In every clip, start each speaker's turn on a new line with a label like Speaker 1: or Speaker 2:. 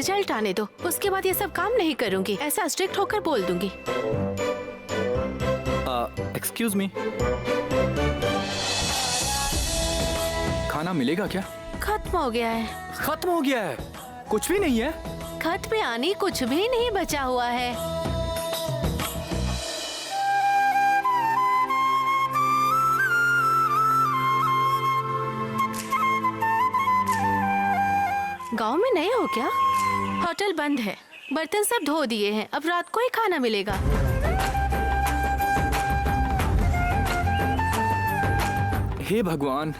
Speaker 1: Result आने दो, उसके बाद ये सब काम नहीं करूंगी। ऐसा स्ट्रिक्ट होकर बोल दूंगी।
Speaker 2: एक्सक्यूज मी, खाना मिलेगा क्या?
Speaker 1: खत्म हो गया है।
Speaker 2: खत्म हो गया है? कुछ भी नहीं है?
Speaker 1: खत पे आनी कुछ भी नहीं बचा हुआ है। गांव में नए हो क्या? होटल बंद है, बर्तन सब धो दिए हैं, अब रात को ही खाना मिलेगा।
Speaker 2: हे भगवान,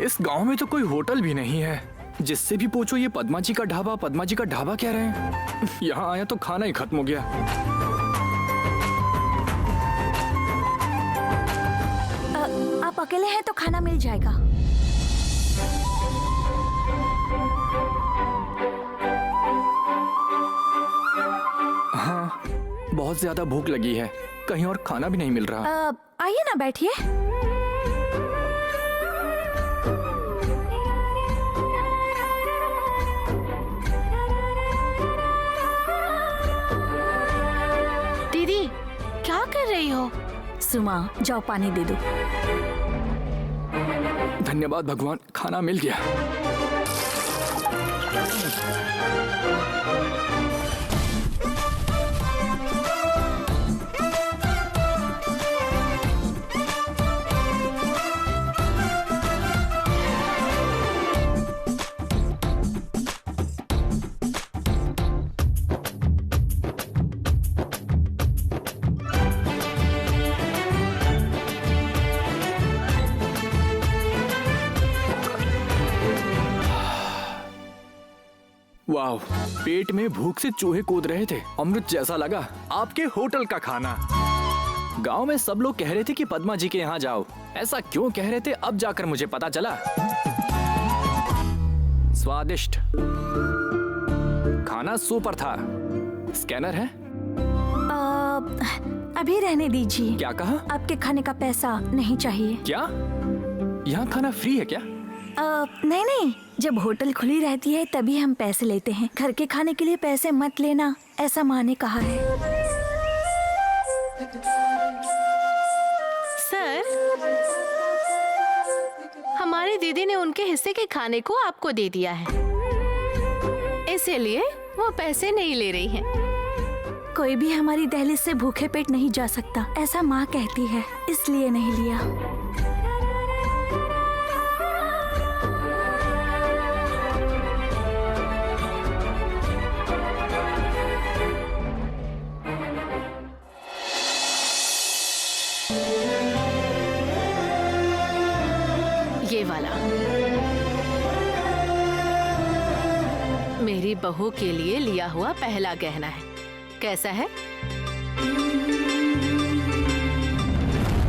Speaker 2: इस गांव में तो कोई होटल भी नहीं है। जिससे भी पूछो ये पद्मा जी का ढाबा, पद्मा जी का ढाबा कह रहे हैं। यहाँ आया तो खाना ही खत्म हो गया।
Speaker 3: आप अकेले हैं तो खाना मिल जाएगा।
Speaker 2: हाँ, बहुत ज्यादा भूख लगी है, कहीं और खाना भी नहीं मिल रहा।
Speaker 3: आइए ना, बैठिए।
Speaker 1: दीदी क्या कर रही हो?
Speaker 3: सुमा, जाओ पानी दे दो।
Speaker 2: धन्यवाद भगवान, खाना मिल गया। वाह, पेट में भूख से चूहे कूद रहे थे। अमृत जैसा लगा आपके होटल का खाना। गांव में सब लोग कह रहे थे कि पद्मा जी के यहाँ जाओ। ऐसा क्यों कह रहे थे, अब जाकर मुझे पता चला। स्वादिष्ट खाना सुपर था। स्कैनर है?
Speaker 3: अभी रहने दीजिए।
Speaker 2: क्या कहा?
Speaker 3: आपके खाने का पैसा नहीं चाहिए।
Speaker 2: क्या यहाँ खाना फ्री है क्या?
Speaker 3: नहीं नहीं, जब होटल खुली रहती है तभी हम पैसे लेते हैं। घर के खाने के लिए पैसे मत लेना, ऐसा माँ ने कहा है।
Speaker 1: सर, हमारी दीदी ने उनके हिस्से के खाने को आपको दे दिया है, इसीलिए वो पैसे नहीं ले रही हैं।
Speaker 3: कोई भी हमारी दहलीज से भूखे पेट नहीं जा सकता, ऐसा माँ कहती है, इसलिए नहीं लिया।
Speaker 1: ये वाला मेरी बहू के लिए लिया हुआ पहला गहना है। कैसा है?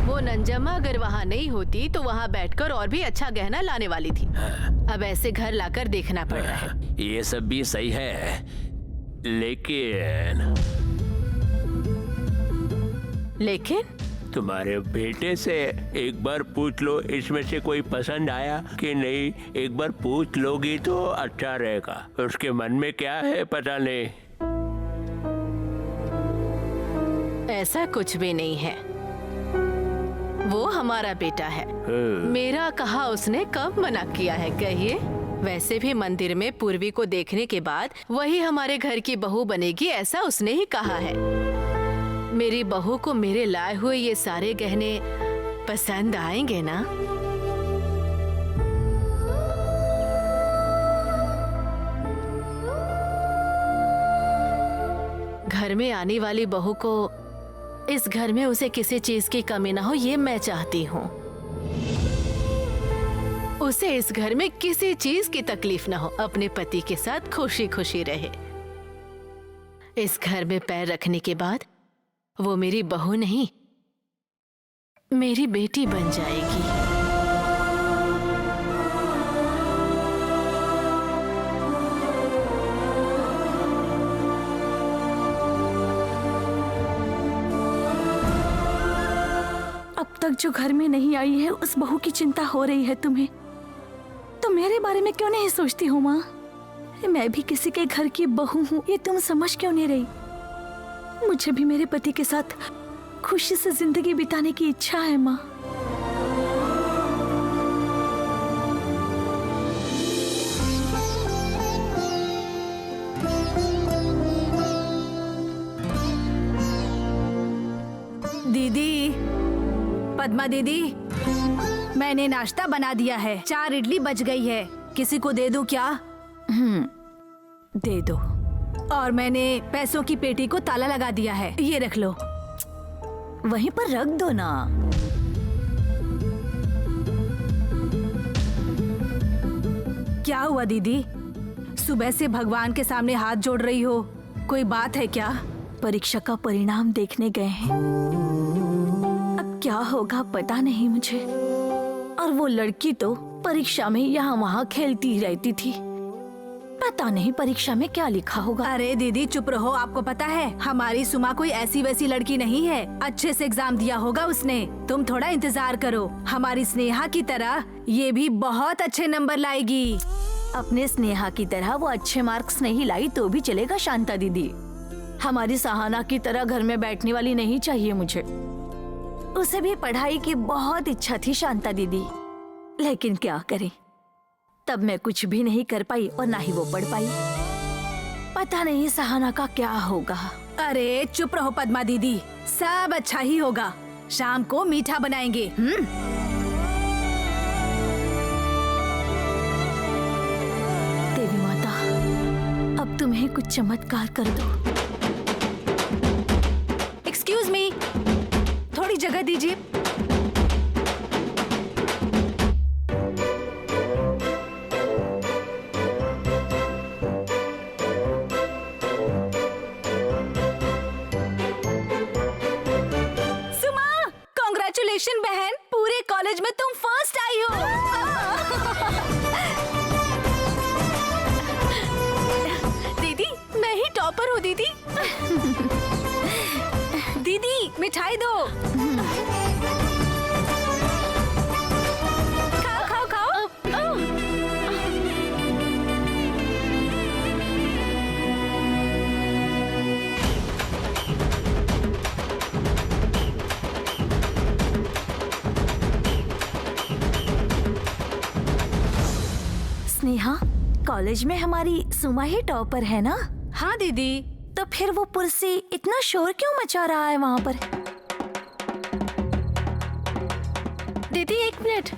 Speaker 1: वो नंजम्मा अगर वहाँ नहीं होती तो वहाँ बैठकर और भी अच्छा गहना लाने वाली थी। अब ऐसे घर लाकर देखना पड़ रहा है।
Speaker 4: ये सब भी सही है, लेकिन तुम्हारे बेटे से एक बार पूछ लो इसमें से कोई पसंद आया कि नहीं। एक बार पूछ लोगी तो अच्छा रहेगा। उसके मन में क्या है पता नहीं।
Speaker 1: ऐसा कुछ भी नहीं है, वो हमारा बेटा है। मेरा कहा उसने कब मना किया है, कहिए? वैसे भी मंदिर में पूर्वी को देखने के बाद वही हमारे घर की बहू बनेगी, ऐसा उसने ही कहा है। मेरी बहू को मेरे लाए हुए ये सारे गहने पसंद आएंगे ना? घर में आने वाली बहू को इस घर में उसे किसी चीज की कमी ना हो, ये मैं चाहती हूँ। उसे इस घर में किसी चीज की तकलीफ ना हो, अपने पति के साथ खुशी खुशी रहे। इस घर में पैर रखने के बाद वो मेरी बहू नहीं, मेरी बेटी बन जाएगी।
Speaker 3: अब तक जो घर में नहीं आई है उस बहू की चिंता हो रही है तुम्हें, तो मेरे बारे में क्यों नहीं सोचती हो माँ? मैं भी किसी के घर की बहू हूँ, ये तुम समझ क्यों नहीं रही? मुझे भी मेरे पति के साथ खुशी से जिंदगी बिताने की इच्छा है माँ।
Speaker 5: दीदी, पद्मा दीदी, मैंने नाश्ता बना दिया है। 4 इडली बच गई है, किसी को दे दूं क्या?
Speaker 3: दे दो।
Speaker 5: और मैंने पैसों की पेटी को ताला लगा दिया है, ये रख लो।
Speaker 3: वहीं पर रख दो ना।
Speaker 5: क्या हुआ दीदी? सुबह से भगवान के सामने हाथ जोड़ रही हो, कोई बात है क्या?
Speaker 3: परीक्षा का परिणाम देखने गए हैं। अब क्या होगा पता नहीं मुझे। और वो लड़की तो परीक्षा में यहाँ वहाँ खेलती ही रहती थी। पता नहीं परीक्षा में क्या लिखा होगा।
Speaker 5: अरे दीदी चुप रहो, आपको पता है हमारी सुमा कोई ऐसी वैसी लड़की नहीं है। अच्छे से एग्जाम दिया होगा उसने, तुम थोड़ा इंतजार करो। हमारी स्नेहा की तरह ये भी बहुत अच्छे नंबर लाएगी।
Speaker 3: अपने स्नेहा की तरह वो अच्छे मार्क्स नहीं लाई तो भी चलेगा शांता दीदी। हमारी सहाना की तरह घर में बैठने वाली नहीं चाहिए मुझे। उसे भी पढ़ाई की बहुत इच्छा थी शांता दीदी, लेकिन क्या करें, तब मैं कुछ भी नहीं कर पाई और ना ही वो पढ़ पाई। पता नहीं सहाना का क्या होगा।
Speaker 5: अरे चुप रहो पद्मा दीदी, सब अच्छा ही होगा। शाम को मीठा बनाएंगे।
Speaker 3: देवी माता, अब तुम्हें कुछ चमत्कार कर दो।
Speaker 5: एक्सक्यूज मी, थोड़ी जगह दीजिए। सुमा, कांग्रेचुलेशन बहन, पूरे कॉलेज में तुम फर्स्ट आई हो।
Speaker 1: दीदी मैं ही टॉपर हूँ दीदी।
Speaker 5: दीदी मिठाई दो। खाओ खाओ खाओ।
Speaker 3: स्नेहा, कॉलेज में हमारी सुमा ही टॉपर है ना?
Speaker 5: हाँ दीदी।
Speaker 3: तो फिर वो पुरसी इतना शोर क्यों मचा रहा है वहाँ पर?
Speaker 1: दीदी 1 मिनट।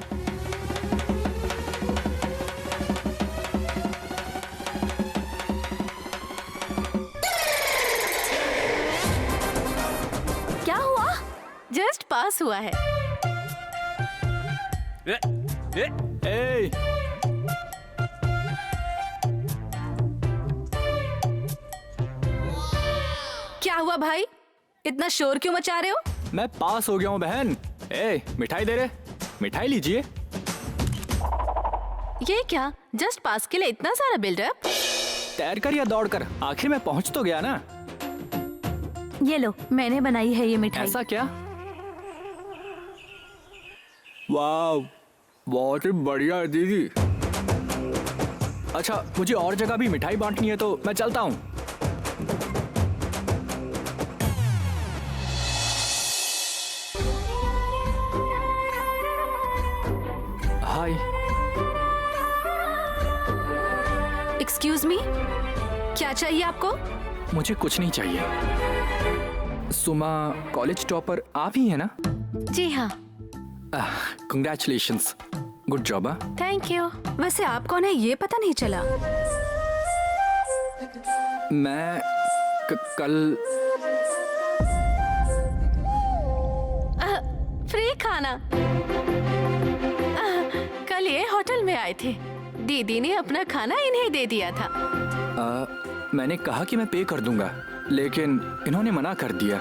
Speaker 3: क्या हुआ?
Speaker 1: जस्ट पास हुआ है।
Speaker 2: ए,
Speaker 5: क्या हुआ भाई, इतना शोर क्यों मचा रहे हो?
Speaker 2: मैं पास हो गया हूँ बहन। ए, मिठाई दे रहे? मिठाई लीजिए।
Speaker 1: ये क्या, जस्ट पास के लिए इतना सारा बिल्डअप?
Speaker 2: तैर कर या दौड़ कर, आखिर में पहुँच तो गया ना।
Speaker 3: ये लो, मैंने बनाई है ये मिठाई।
Speaker 2: ऐसा क्या? वाह, बहुत ही बढ़िया है दीदी। अच्छा, मुझे और जगह भी मिठाई बांटनी है तो मैं चलता हूँ। हाय।
Speaker 5: एक्सक्यूज मी, क्या चाहिए आपको?
Speaker 2: मुझे कुछ नहीं चाहिए। सुमा कॉलेज टॉपर आप ही है ना?
Speaker 1: जी हाँ।
Speaker 2: Congratulations, good job.
Speaker 1: Thank you.
Speaker 5: वैसे आप कौन है ये पता नहीं चला।
Speaker 2: मैं कल
Speaker 1: फ्री खाना। कल ये होटल में आए थे, दीदी ने अपना खाना इन्हें दे दिया था।
Speaker 2: मैंने कहा कि मैं पे कर दूंगा, लेकिन इन्होंने मना कर दिया।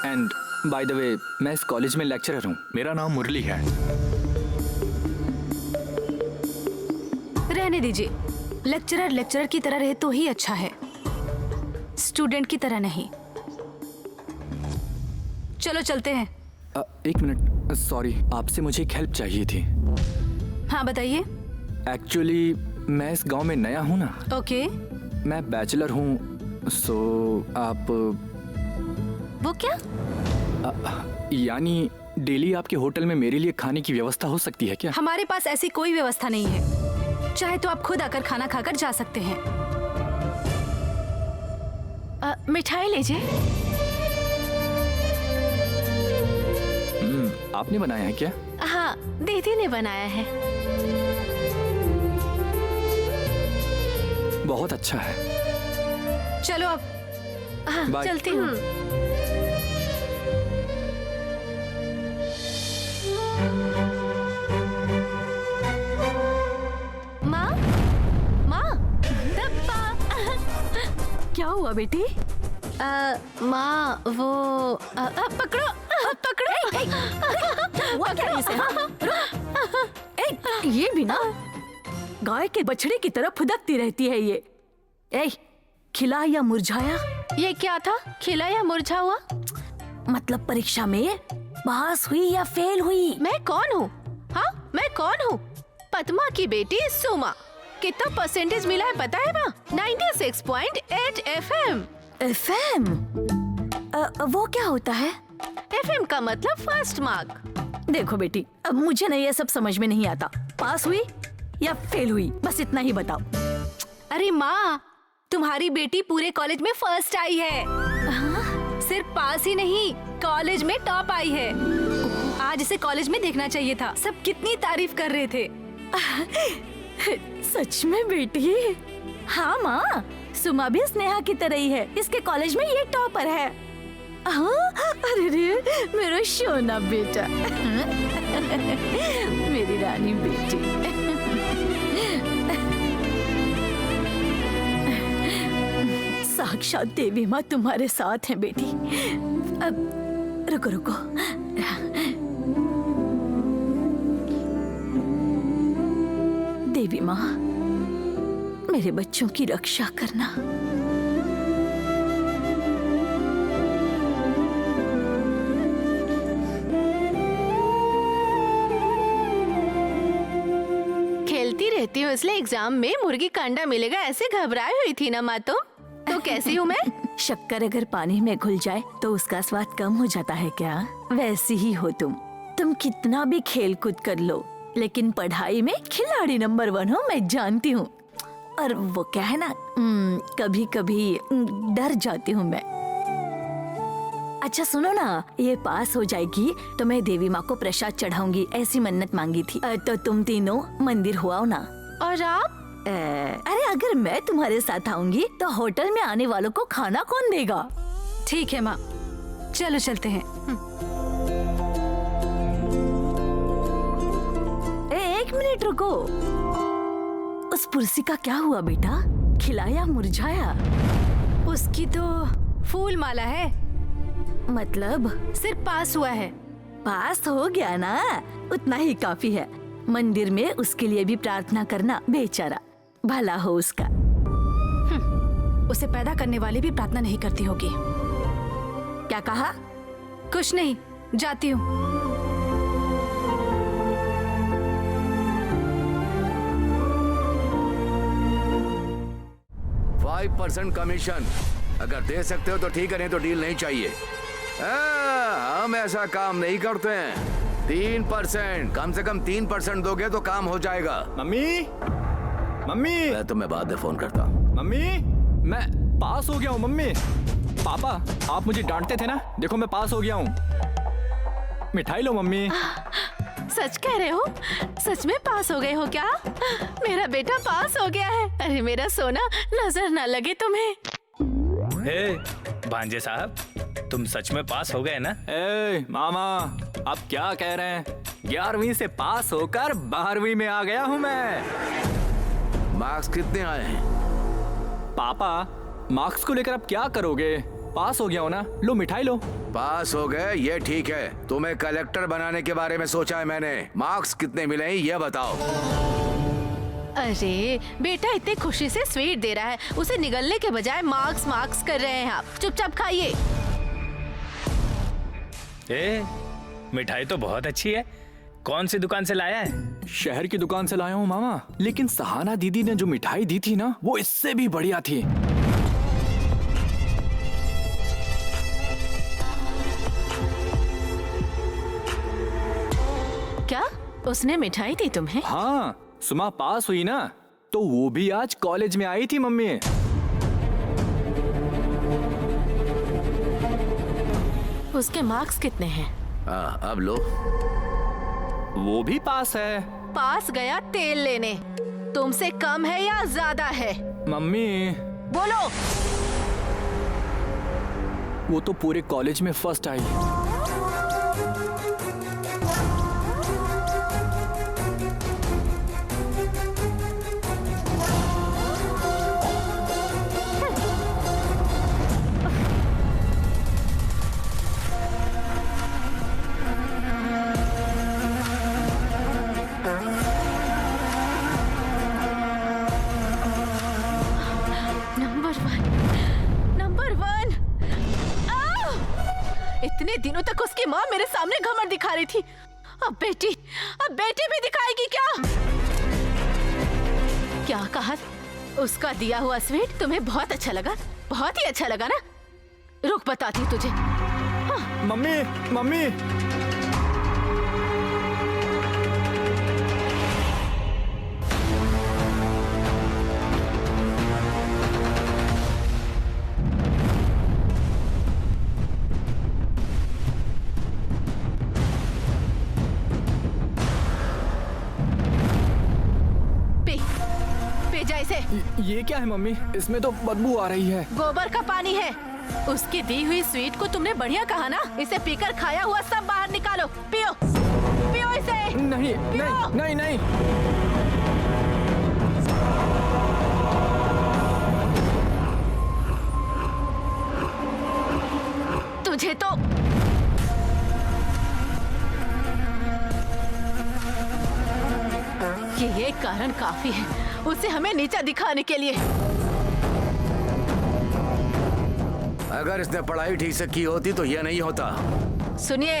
Speaker 2: एंड बाय द वे, मैं इस कॉलेज में लेक्चरर हूँ। मेरा नाम मुरली है।
Speaker 5: रहने दीजिए, लेक्चरर लेक्चरर की तरह रहे तो ही अच्छा है, स्टूडेंट की तरह नहीं। चलो चलते हैं।
Speaker 2: एक मिनट, सॉरी, आपसे मुझे एक हेल्प चाहिए थी।
Speaker 5: हाँ बताइए।
Speaker 2: एक्चुअली मैं इस गांव में नया हूँ ना,
Speaker 5: ओके।
Speaker 2: मैं बैचलर हूँ, सो आप
Speaker 3: वो क्या?
Speaker 2: यानी डेली आपके होटल में मेरे लिए खाने की व्यवस्था हो सकती है क्या?
Speaker 5: हमारे पास ऐसी कोई व्यवस्था नहीं है, चाहे तो आप खुद आकर खाना खाकर जा सकते हैं।
Speaker 1: मिठाई लीजिए।
Speaker 2: आपने बनाया है क्या?
Speaker 1: हाँ, दीदी ने बनाया है।
Speaker 2: बहुत अच्छा है।
Speaker 5: चलो अब।
Speaker 1: हाँ,
Speaker 2: बाय।
Speaker 1: चलती हूँ। माँ, माँ, डब्बा।
Speaker 3: क्या हुआ बेटी?
Speaker 1: माँ वो पकड़ो, पकड़ो।
Speaker 3: हुआ क्या इसे? हाँ? ये भी ना गाय के बछड़े की तरह फुदकती रहती है ये। खिला या मुरझाया?
Speaker 1: ये क्या था? खिला या मुरझा हुआ?
Speaker 3: मतलब परीक्षा में पास हुई या फेल हुई?
Speaker 1: मैं कौन हूँ? हाँ, मैं कौन हूँ? पद्मा की बेटी सुमा। कितना परसेंटेज मिला है पता है माँ? 96.8 FM।
Speaker 3: FM? वो क्या होता है?
Speaker 1: FM का मतलब फर्स्ट मार्क।
Speaker 3: देखो बेटी, अब मुझे नहीं ये सब समझ में नहीं आता। पास हुई या फेल हुई, बस इतना ही बताओ।
Speaker 5: अरे माँ, तुम्हारी बेटी पूरे कॉलेज में फर्स्ट आई है। सिर्फ पास ही नहीं, कॉलेज में टॉप आई है। आज इसे कॉलेज में देखना चाहिए था, सब कितनी तारीफ कर रहे थे।
Speaker 3: सच में बेटी? हाँ माँ, सुमा भी स्नेहा की तरह ही है, इसके कॉलेज में ये टॉपर है। हाँ, अरे रे, मेरा सोना बेटा। मेरी रानी बेटी। साक्षात देवी माँ तुम्हारे साथ है बेटी। अब रुको रुको। देवी माँ, मेरे बच्चों की रक्षा करना।
Speaker 1: खेलती रहती हूँ इसलिए एग्जाम में मुर्गी का अंडा मिलेगा ऐसे घबराई हुई थी ना माँ तुम? तो कैसी हूँ मैं?
Speaker 3: शक्कर अगर पानी में घुल जाए तो उसका स्वाद कम हो जाता है क्या? वैसी ही हो तुम कितना भी खेल कूद कर लो, लेकिन पढ़ाई में खिलाड़ी नंबर 1 हो, मैं जानती हूँ। और वो क्या है ना, कभी कभी डर जाती हूँ मैं। अच्छा सुनो ना, ये पास हो जाएगी तो मैं देवी माँ को प्रसाद चढ़ाऊंगी, ऐसी मन्नत मांगी थी। तो तुम तीनों मंदिर हो आओ ना।
Speaker 1: और आप?
Speaker 3: अरे अगर मैं तुम्हारे साथ आऊंगी तो होटल में आने वालों को खाना कौन देगा?
Speaker 5: ठीक है माँ, चलो चलते हैं।
Speaker 3: एक मिनट रुको, उस पुरसी का क्या हुआ बेटा? खिलाया मुरझाया?
Speaker 5: उसकी तो फूल माला है।
Speaker 3: मतलब
Speaker 5: सिर्फ पास हुआ है।
Speaker 3: पास हो गया ना, उतना ही काफी है। मंदिर में उसके लिए भी प्रार्थना करना, बेचारा भला हो उसका।
Speaker 5: उसे पैदा करने वाली भी प्रार्थना नहीं करती होगी।
Speaker 3: क्या कहा?
Speaker 5: कुछ नहीं, जाती हूँ।
Speaker 6: 5% कमीशन अगर दे सकते हो तो ठीक है, नहीं तो डील नहीं चाहिए। हम ऐसा काम नहीं करते हैं। 3%, कम से कम 3% दोगे तो काम हो जाएगा।
Speaker 2: मम्मी, मम्मी,
Speaker 6: मैं तुम्हें बाद में फोन करता हूँ।
Speaker 2: मम्मी, मैं पास हो गया हूँ। मम्मी, पापा, आप मुझे डांटते थे ना, देखो मैं पास हो गया हूँ। मिठाई लो मम्मी।
Speaker 1: सच कह रहे हो? सच में पास हो गए हो क्या? मेरा बेटा पास हो गया है। अरे मेरा सोना, नजर ना लगे तुम्हें।
Speaker 7: भांजे साहब, तुम सच में पास हो गए ना?
Speaker 2: मामा, आप क्या कह रहे हैं? 11वीं से पास होकर 12वीं में आ गया हूँ मैं।
Speaker 6: मार्क्स कितने आए हैं?
Speaker 2: पापा, मार्क्स को लेकर आप क्या करोगे? पास हो गया हो ना, लो मिठाई लो।
Speaker 6: पास हो गए ये ठीक है, तुम्हें कलेक्टर बनाने के बारे में सोचा है मैंने। मार्क्स कितने मिले हैं ये बताओ।
Speaker 1: अरे बेटा इतनी खुशी से स्वीट दे रहा है, उसे निगलने के बजाय मार्क्स मार्क्स कर रहे हैं आप। चुपचाप खाइए।
Speaker 7: मिठाई तो बहुत अच्छी है, कौन सी दुकान से लाया है?
Speaker 2: शहर की दुकान से लाया हूँ मामा, लेकिन सहाना दीदी ने जो मिठाई दी थी ना, वो इससे भी बढ़िया थी।
Speaker 1: क्या उसने मिठाई दी तुम्हें?
Speaker 2: हाँ, सुमा पास हुई ना, तो वो भी आज कॉलेज में आई थी मम्मी।
Speaker 1: उसके मार्क्स कितने हैं?
Speaker 6: अब लो।
Speaker 2: वो भी पास है।
Speaker 1: पास गया तेल लेने। तुमसे कम है या ज्यादा है?
Speaker 2: मम्मी,
Speaker 1: बोलो।
Speaker 2: वो तो पूरे कॉलेज में फर्स्ट आई।
Speaker 1: Number one. इतने दिनों तक उसकी माँ मेरे सामने घमंड दिखा रही थी। अब बेटी भी दिखाएगी क्या? क्या कहा? उसका दिया हुआ स्वीट तुम्हें बहुत अच्छा लगा? बहुत ही अच्छा लगा ना? रुक, बताती तुझे।
Speaker 2: Mummy, mummy. ये क्या है मम्मी? इसमें तो बदबू आ रही है।
Speaker 1: गोबर का पानी है। उसकी दी हुई स्वीट को तुमने बढ़िया कहा ना? इसे पीकर खाया हुआ सब बाहर निकालो। पियो, पियो इसे।
Speaker 2: नहीं,
Speaker 1: पियो।
Speaker 2: नहीं, नहीं, नहीं।
Speaker 1: तुझे तो ये एक कारण काफी है उसे हमें नीचा दिखाने के लिए।
Speaker 6: अगर इसने पढ़ाई ठीक से की होती तो यह नहीं होता।
Speaker 1: सुनिए,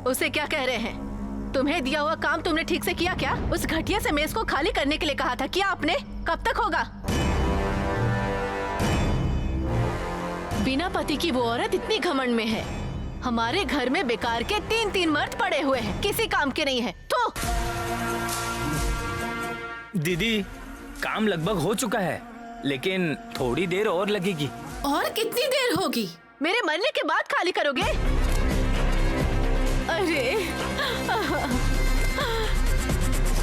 Speaker 1: उसे क्या कह रहे हैं? तुम्हें दिया हुआ काम तुमने ठीक से किया क्या? उस घटिया से मेज को खाली करने के लिए कहा था, किया आपने? कब तक होगा? बिना पति की वो औरत इतनी घमंड में है। हमारे घर में बेकार के 3-3 मर्द पड़े हुए हैं, किसी काम के नहीं है। तो
Speaker 7: दीदी, काम लगभग हो चुका है, लेकिन थोड़ी देर और लगेगी।
Speaker 1: और कितनी देर होगी? मेरे मरने के बाद खाली करोगे? अरे,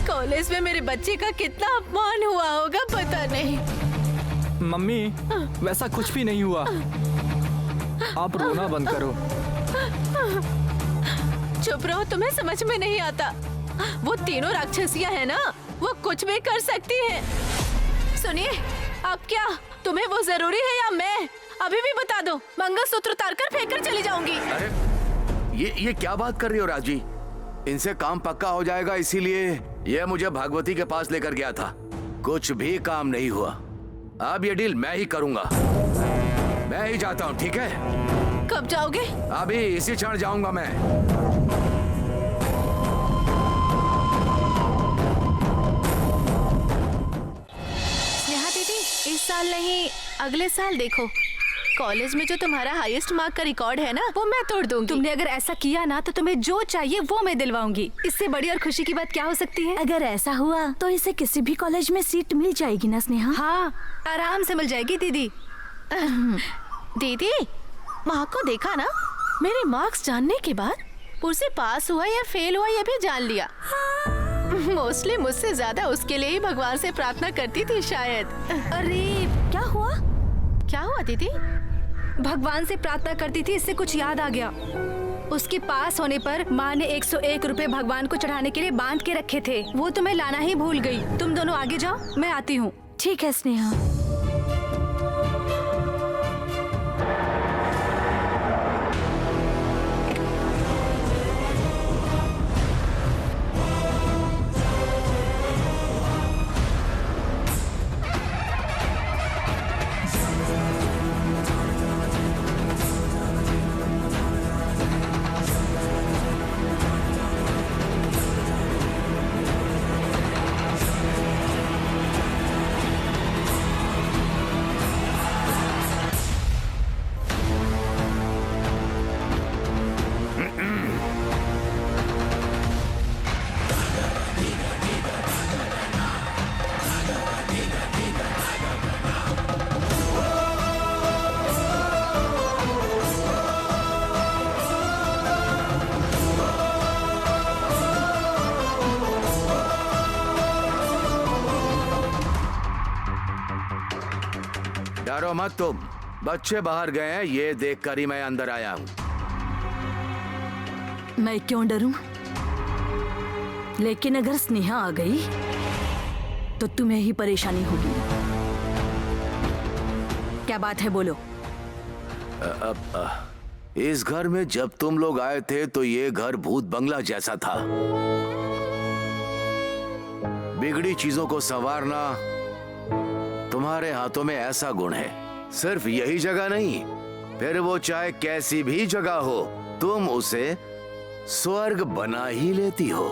Speaker 1: कॉलेज में मेरे बच्चे का कितना अपमान हुआ होगा पता नहीं।
Speaker 2: मम्मी, वैसा कुछ भी नहीं हुआ। आप रोना बंद करो।
Speaker 1: चुप रहो, तुम्हें समझ में नहीं आता। वो तीनों राक्षसियां हैं ना, वो कुछ भी कर सकती हैं। सुनिए, अब क्या तुम्हें वो जरूरी है या मैं? अभी भी बता दो, मंगलसूत्र उतारकर फेंककर चली जाऊंगी।
Speaker 6: अरे ये क्या बात कर रही हो राजी? इनसे काम पक्का हो जाएगा, इसीलिए ये मुझे भागवती के पास लेकर गया था। कुछ भी काम नहीं हुआ। अब ये डील मैं ही करूंगा। मैं ही जाता हूँ, ठीक है?
Speaker 1: कब जाओगे?
Speaker 6: अभी इसी क्षण जाऊंगा मैं।
Speaker 1: स्नेहा दीदी, इस साल नहीं अगले साल देखो, कॉलेज में जो तुम्हारा हाईएस्ट मार्क का रिकॉर्ड है ना, वो मैं तोड़ दूंगी।
Speaker 5: तुमने अगर ऐसा किया ना तो तुम्हें जो चाहिए वो मैं दिलवाऊंगी। इससे बड़ी और खुशी की बात क्या हो सकती है?
Speaker 3: अगर ऐसा हुआ तो इसे किसी भी कॉलेज में सीट मिल जाएगी ना स्नेहा?
Speaker 5: हाँ, आराम से मिल जाएगी दीदी।
Speaker 1: दीदी, माँ को देखा ना? मेरे मार्क्स जानने के बाद उसे पास हुआ या फेल हुआ ये भी जान लिया। मोस्टली मुझसे ज्यादा उसके लिए ही भगवान से प्रार्थना करती थी शायद।
Speaker 5: अरे
Speaker 3: क्या हुआ?
Speaker 1: क्या हुआ दीदी?
Speaker 5: भगवान से प्रार्थना करती थी, इससे कुछ याद आ गया। उसके पास होने पर माँ ने 101 रुपए भगवान को चढ़ाने के लिए बांध के रखे थे, वो तुम्हें लाना ही भूल गई। तुम दोनों आगे जाओ, मैं आती हूँ।
Speaker 3: ठीक है स्नेहा।
Speaker 6: डरो मत तुम। बच्चे बाहर गए हैं, ये देखकर ही मैं अंदर आया हूँ।
Speaker 3: मैं क्यों डरूं? लेकिन अगर स्नेहा आ गई तो तुम्हें ही परेशानी होगी। क्या बात है, बोलो।
Speaker 6: इस घर में जब तुम लोग आए थे तो ये घर भूत बंगला जैसा था। बिगड़ी चीजों को संवारना तुम्हारे हाथों में ऐसा गुण है। सिर्फ यही जगह नहीं, फिर वो चाहे कैसी भी जगह हो, तुम उसे स्वर्ग बना ही लेती हो।